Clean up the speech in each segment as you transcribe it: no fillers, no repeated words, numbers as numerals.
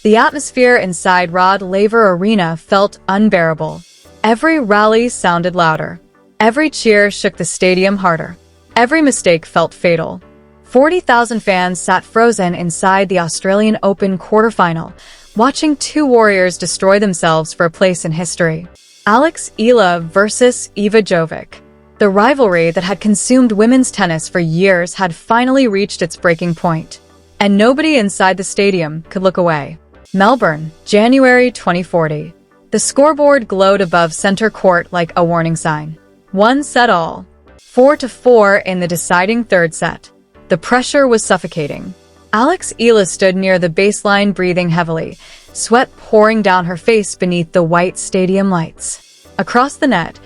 The atmosphere inside Rod Laver Arena felt unbearable. Every rally sounded louder. Every cheer shook the stadium harder. Every mistake felt fatal. 40,000 fans sat frozen inside the Australian Open quarterfinal, watching two warriors destroy themselves for a place in history. Alex Ila versus Iva Jovic. The rivalry that had consumed women's tennis for years had finally reached its breaking point, and nobody inside the stadium could look away. Melbourne, January 2040. The scoreboard glowed above center court like a warning sign. One set all. 4-4 in the deciding third set. The pressure was suffocating. Alex Ila stood near the baseline breathing heavily, sweat pouring down her face beneath the white stadium lights. Across the net,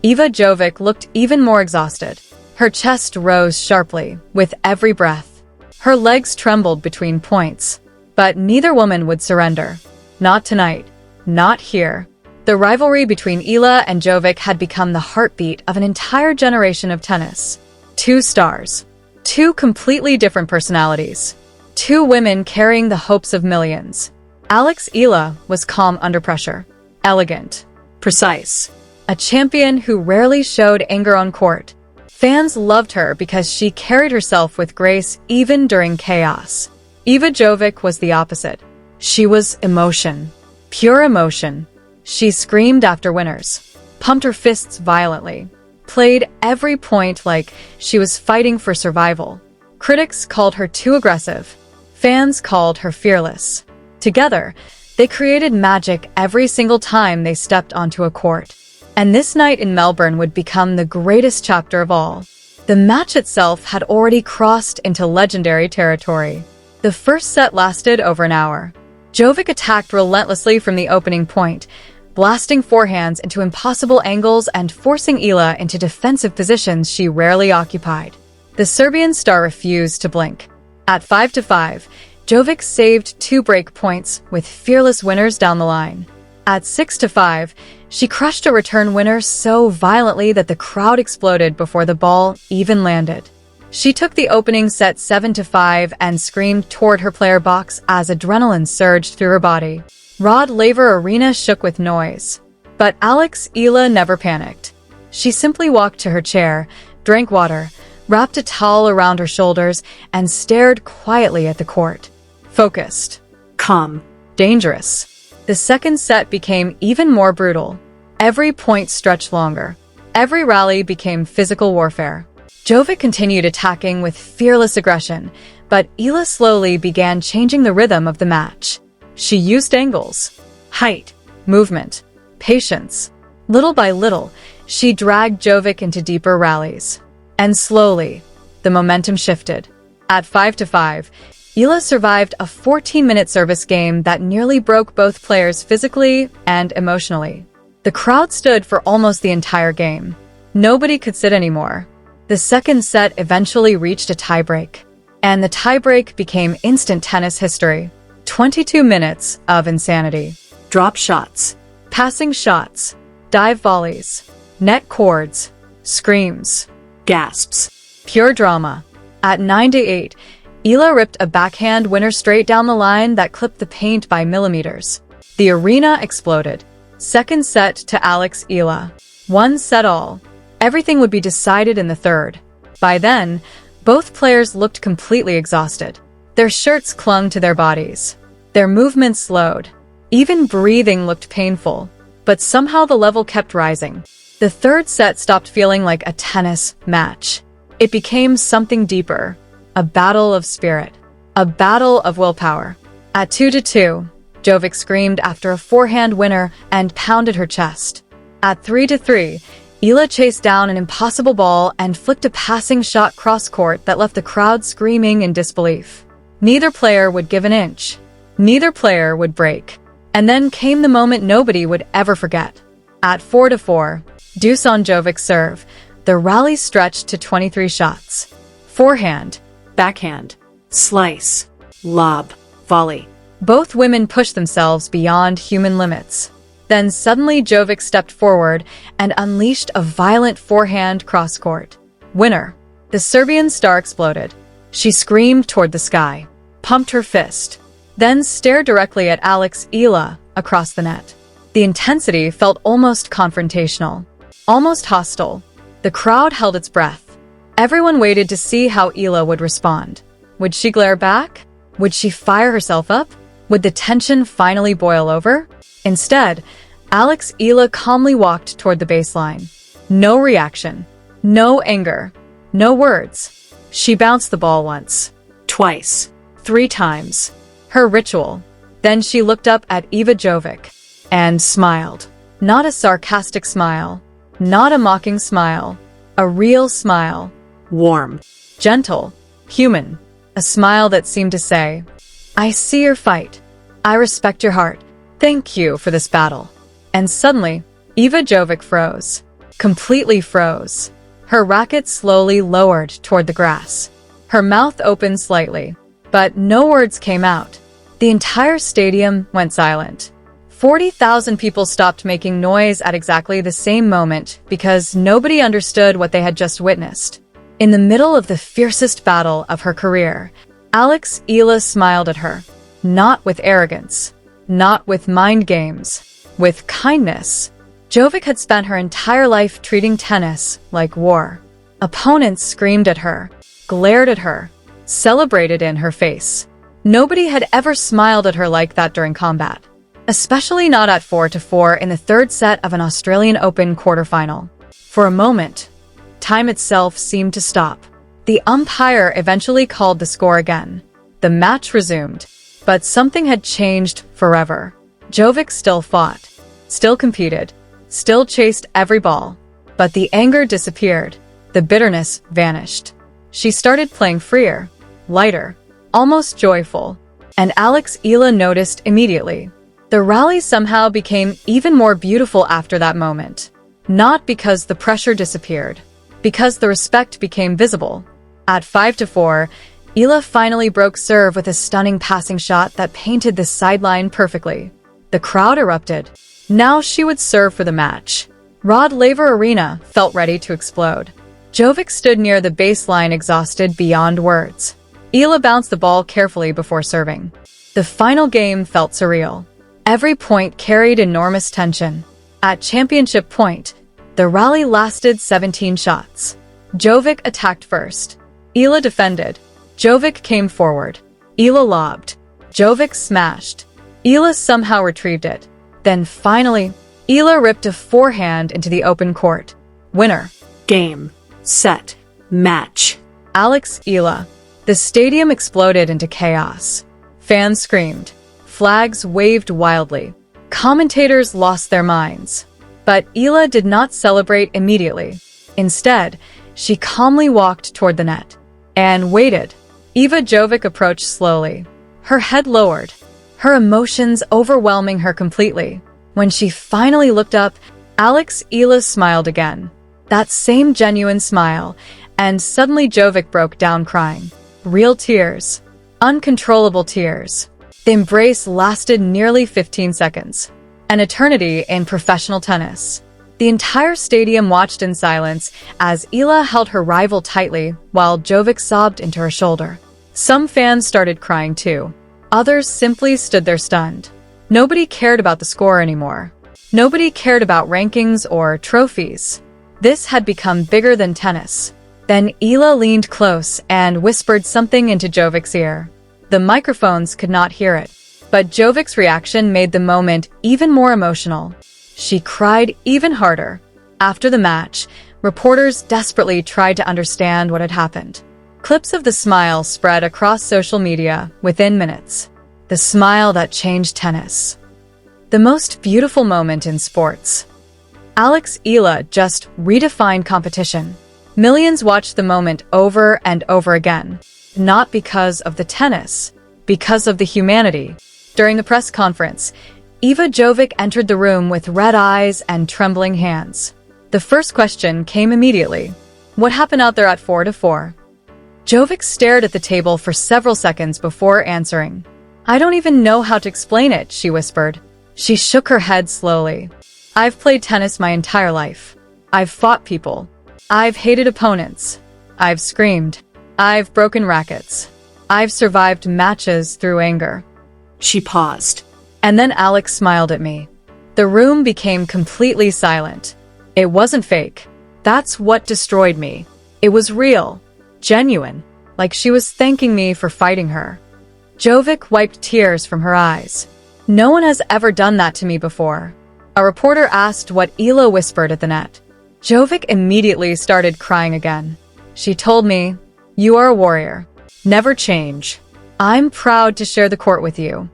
Iva Jovic looked even more exhausted. Her chest rose sharply with every breath. Her legs trembled between points. But neither woman would surrender. Not tonight. Not here. The rivalry between Eala and Jovic had become the heartbeat of an entire generation of tennis. Two stars. Two completely different personalities. Two women carrying the hopes of millions. Alex Ila was calm under pressure. Elegant. Precise. A champion who rarely showed anger on court. Fans loved her because she carried herself with grace even during chaos. Iva Jovic was the opposite. She was emotion. Pure emotion. She screamed after winners, pumped her fists violently, played every point like she was fighting for survival. Critics called her too aggressive. Fans called her fearless. Together, they created magic every single time they stepped onto a court. And this night in Melbourne would become the greatest chapter of all. The match itself had already crossed into legendary territory. The first set lasted over an hour. Jovic attacked relentlessly from the opening point, blasting forehands into impossible angles and forcing Eala into defensive positions she rarely occupied. The Serbian star refused to blink. At 5-5, Jovic saved 2 break points with fearless winners down the line. At 6-5, she crushed a return winner so violently that the crowd exploded before the ball even landed. She took the opening set 7-5 and screamed toward her player box as adrenaline surged through her body. Rod Laver Arena shook with noise. But Alex Ila never panicked. She simply walked to her chair, drank water, wrapped a towel around her shoulders, and stared quietly at the court. Focused. Calm. Dangerous. The second set became even more brutal. Every point stretched longer. Every rally became physical warfare. Jovic continued attacking with fearless aggression, but Eala slowly began changing the rhythm of the match. She used angles, height, movement, patience. Little by little, she dragged Jovic into deeper rallies. And slowly, the momentum shifted. At 5-5, Eala survived a 14-minute service game that nearly broke both players physically and emotionally. The crowd stood for almost the entire game. Nobody could sit anymore. The second set eventually reached a tiebreak, and the tiebreak became instant tennis history. 22 minutes of insanity. Drop shots, passing shots, dive volleys, net chords, screams, gasps, pure drama. At 9-8, Eala ripped a backhand winner straight down the line that clipped the paint by millimeters. The arena exploded. Second set to Alex Ila. 1 set all. Everything would be decided in the third. By then, both players looked completely exhausted. Their shirts clung to their bodies. Their movements slowed. Even breathing looked painful. But somehow the level kept rising. The third set stopped feeling like a tennis match. It became something deeper. A battle of spirit. A battle of willpower. At 2-2, Jovic screamed after a forehand winner and pounded her chest. At 3-3, Eala chased down an impossible ball and flicked a passing shot cross-court that left the crowd screaming in disbelief. Neither player would give an inch. Neither player would break. And then came the moment nobody would ever forget. At 4-4, deuce on Jovic's serve, the rally stretched to 23 shots. Forehand, backhand, slice, lob, volley. Both women pushed themselves beyond human limits. Then suddenly Jovic stepped forward and unleashed a violent forehand cross-court. Winner. The Serbian star exploded. She screamed toward the sky, pumped her fist, then stared directly at Alex Ila across the net. The intensity felt almost confrontational, almost hostile. The crowd held its breath. Everyone waited to see how Eala would respond. Would she glare back? Would she fire herself up? Would the tension finally boil over? Instead, Alex Ila calmly walked toward the baseline. No reaction. No anger. No words. She bounced the ball once. Twice. 3 times. Her ritual. Then she looked up at Iva Jovic and smiled. Not a sarcastic smile. Not a mocking smile. A real smile. Warm. Gentle. Human. A smile that seemed to say, I see your fight. I respect your heart. Thank you for this battle. And suddenly, Iva Jovic froze. Completely froze. Her racket slowly lowered toward the grass. Her mouth opened slightly, but no words came out. The entire stadium went silent. 40,000 people stopped making noise at exactly the same moment because nobody understood what they had just witnessed. In the middle of the fiercest battle of her career, Alex Ila smiled at her. Not with arrogance. Not with mind games. With kindness. Jovic had spent her entire life treating tennis like war. Opponents screamed at her, glared at her, celebrated in her face. Nobody had ever smiled at her like that during combat. Especially not at 4-4 in the third set of an Australian Open quarterfinal. For a moment, time itself seemed to stop. The umpire eventually called the score again. The match resumed, but something had changed forever. Jovic still fought, still competed, still chased every ball, but the anger disappeared. The bitterness vanished. She started playing freer, lighter, almost joyful, and Alex Ila noticed immediately. The rally somehow became even more beautiful after that moment. Not because the pressure disappeared, because the respect became visible. At 5-4, Eala finally broke serve with a stunning passing shot that painted the sideline perfectly. The crowd erupted. Now she would serve for the match. Rod Laver Arena felt ready to explode. Jovic stood near the baseline exhausted beyond words. Eala bounced the ball carefully before serving. The final game felt surreal. Every point carried enormous tension. At championship point, the rally lasted 17 shots. Jovic attacked first. Eala defended. Jovic came forward. Eala lobbed. Jovic smashed. Eala somehow retrieved it. Then finally, Eala ripped a forehand into the open court. Winner. Game. Set. Match. Alex Ila. The stadium exploded into chaos. Fans screamed. Flags waved wildly. Commentators lost their minds. But Eala did not celebrate immediately. Instead, she calmly walked toward the net and waited. Iva Jovic approached slowly, her head lowered, her emotions overwhelming her completely. When she finally looked up, Alex Ila smiled again. That same genuine smile, and suddenly Jovic broke down crying. Real tears. Uncontrollable tears. The embrace lasted nearly 15 seconds. An eternity in professional tennis. The entire stadium watched in silence as Eala held her rival tightly while Jovic sobbed into her shoulder. Some fans started crying too. Others simply stood there stunned. Nobody cared about the score anymore. Nobody cared about rankings or trophies. This had become bigger than tennis. Then Eala leaned close and whispered something into Jovic's ear. The microphones could not hear it, but Jovic's reaction made the moment even more emotional. She cried even harder. After the match, reporters desperately tried to understand what had happened. Clips of the smile spread across social media within minutes. The smile that changed tennis. The most beautiful moment in sports. Alex Ila just redefined competition. Millions watched the moment over and over again. Not because of the tennis, because of the humanity. During the press conference, Iva Jovic entered the room with red eyes and trembling hands. The first question came immediately. What happened out there at 4-4? Jovic stared at the table for several seconds before answering. I don't even know how to explain it, she whispered. She shook her head slowly. I've played tennis my entire life. I've fought people. I've hated opponents. I've screamed. I've broken rackets. I've survived matches through anger. She paused. And then Alex smiled at me. The room became completely silent. It wasn't fake. That's what destroyed me. It was real, genuine, like she was thanking me for fighting her. Jovic wiped tears from her eyes. No one has ever done that to me before. A reporter asked what Eala whispered at the net. Jovic immediately started crying again. She told me, "You are a warrior. Never change. I'm proud to share the court with you."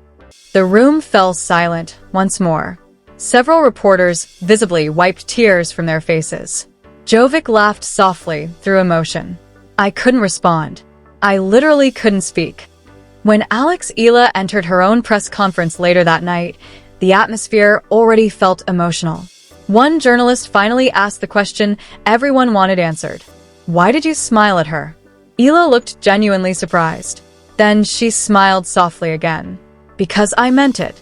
The room fell silent once more. Several reporters visibly wiped tears from their faces. Jovic laughed softly through emotion. I couldn't respond. I literally couldn't speak. When Alex Ila entered her own press conference later that night, the atmosphere already felt emotional. One journalist finally asked the question everyone wanted answered. Why did you smile at her? Eala looked genuinely surprised. Then she smiled softly again. Because I meant it.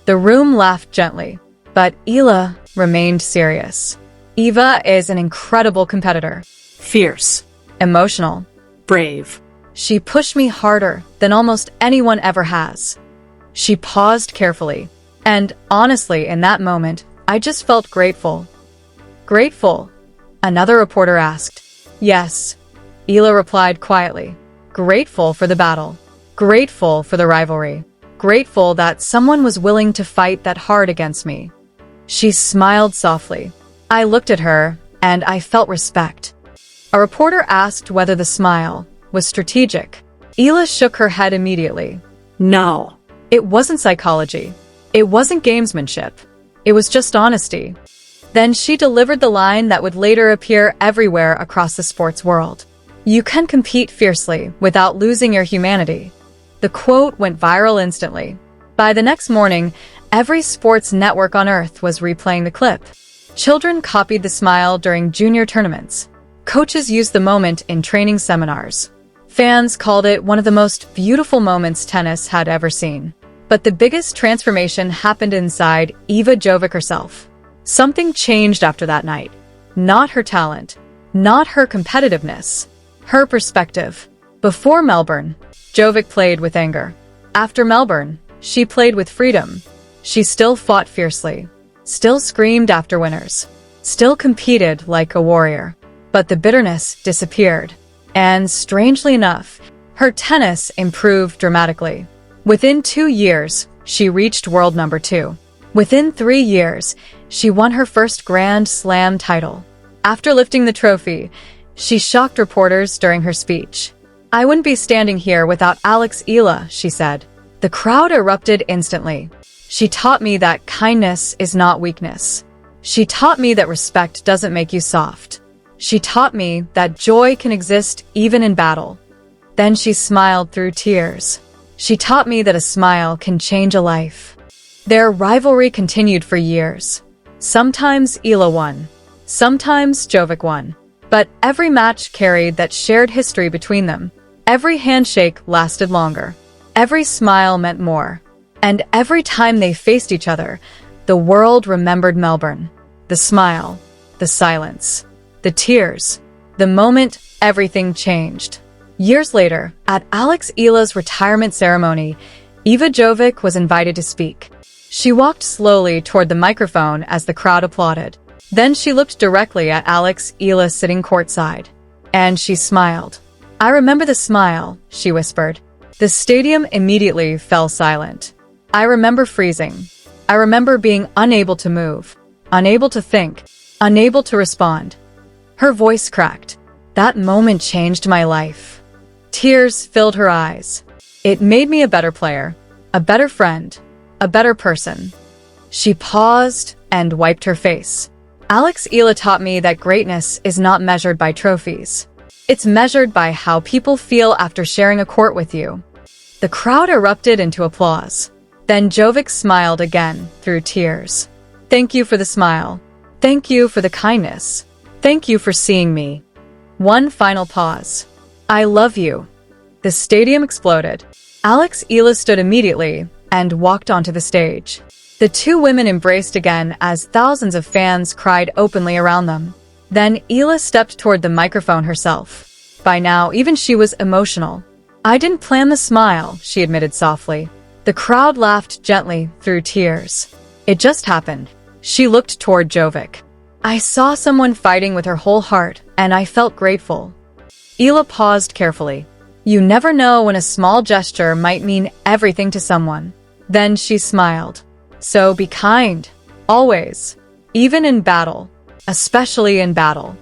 The room laughed gently, but Eala remained serious. Iva is an incredible competitor. Fierce. Emotional. Brave. She pushed me harder than almost anyone ever has. She paused carefully, and honestly, in that moment, I just felt grateful. Grateful? Another reporter asked. Yes, Eala replied quietly. Grateful for the battle. Grateful for the rivalry. Grateful that someone was willing to fight that hard against me. She smiled softly. I looked at her, and I felt respect. A reporter asked whether the smile was strategic. Eala shook her head immediately. No. It wasn't psychology. It wasn't gamesmanship. It was just honesty. Then she delivered the line that would later appear everywhere across the sports world. You can compete fiercely without losing your humanity. The quote went viral instantly. By the next morning, every sports network on Earth was replaying the clip. Children copied the smile during junior tournaments. Coaches used the moment in training seminars. Fans called it one of the most beautiful moments tennis had ever seen. But the biggest transformation happened inside Iva Jovic herself. Something changed after that night. Not her talent, not her competitiveness, her perspective. Before Melbourne, Jovic played with anger. After Melbourne, she played with freedom. She still fought fiercely, still screamed after winners, still competed like a warrior. But the bitterness disappeared. And strangely enough, her tennis improved dramatically. Within 2 years, she reached world number 2. Within 3 years, she won her first Grand Slam title. After lifting the trophy, she shocked reporters during her speech. I wouldn't be standing here without Alex Ila, she said. The crowd erupted instantly. She taught me that kindness is not weakness. She taught me that respect doesn't make you soft. She taught me that joy can exist even in battle. Then she smiled through tears. She taught me that a smile can change a life. Their rivalry continued for years. Sometimes Eala won. Sometimes Jovic won. But every match carried that shared history between them. Every handshake lasted longer. Every smile meant more. And every time they faced each other, the world remembered Melbourne. The smile, the silence, the tears. The moment everything changed. Years later, at Alex Ila's retirement ceremony, Iva Jovic was invited to speak. She walked slowly toward the microphone as the crowd applauded. Then she looked directly at Alex Ila sitting courtside. And she smiled. I remember the smile, she whispered. The stadium immediately fell silent. I remember freezing. I remember being unable to move, unable to think, unable to respond. Her voice cracked. That moment changed my life. Tears filled her eyes. It made me a better player, a better friend, a better person. She paused and wiped her face. Alex Ila taught me that greatness is not measured by trophies. It's measured by how people feel after sharing a court with you. The crowd erupted into applause. Then Jovic smiled again through tears. Thank you for the smile. Thank you for the kindness. Thank you for seeing me. One final pause. I love you. The stadium exploded. Alex Ila stood immediately and walked onto the stage. The two women embraced again as thousands of fans cried openly around them. Then Eala stepped toward the microphone herself. By now, even she was emotional. I didn't plan the smile, she admitted softly. The crowd laughed gently through tears. It just happened. She looked toward Jovic. I saw someone fighting with her whole heart, and I felt grateful. Eala paused carefully. You never know when a small gesture might mean everything to someone. Then she smiled. So be kind. Always. Even in battle. Especially in battle.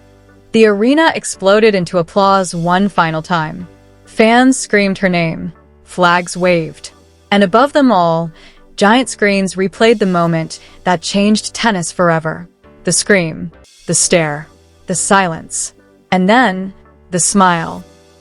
The arena exploded into applause one final time. Fans screamed her name. Flags waved. And above them all, giant screens replayed the moment that changed tennis forever. The scream, the stare, the silence, and then the smile.